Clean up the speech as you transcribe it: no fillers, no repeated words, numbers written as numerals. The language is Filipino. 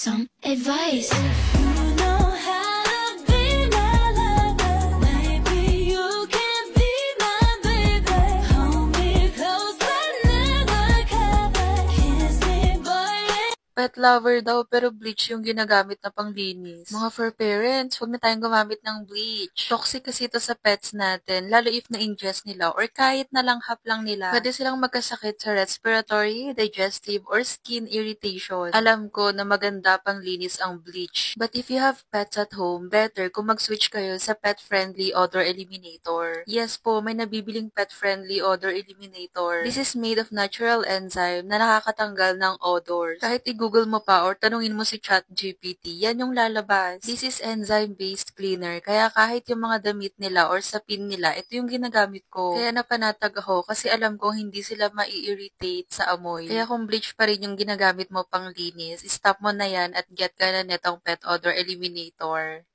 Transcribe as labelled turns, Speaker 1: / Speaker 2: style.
Speaker 1: some advice.
Speaker 2: Pet lover daw pero bleach yung ginagamit na panglinis. Mga fur parents, huwag na tayong gumamit ng bleach. Toxic kasi ito sa pets natin, lalo if na-ingest nila or kahit nalanghap lang nila. Pwede silang magkasakit sa respiratory, digestive, or skin irritation. Alam ko na maganda panglinis ang bleach. But if you have pets at home, better kung mag-switch kayo sa pet-friendly odor eliminator. Yes po, may nabibiling pet-friendly odor eliminator. This is made of natural enzyme na nakakatanggal ng odors. Kahit Google mo pa or tanungin mo si ChatGPT, yan yung lalabas. This is enzyme-based cleaner, kaya kahit yung mga damit nila or sapin nila, ito yung ginagamit ko. Kaya napanatag ako kasi alam ko hindi sila mai-irritate sa amoy. Kaya kung bleach pa rin yung ginagamit mo pang linis, stop mo na yan at get ka na netong pet odor eliminator.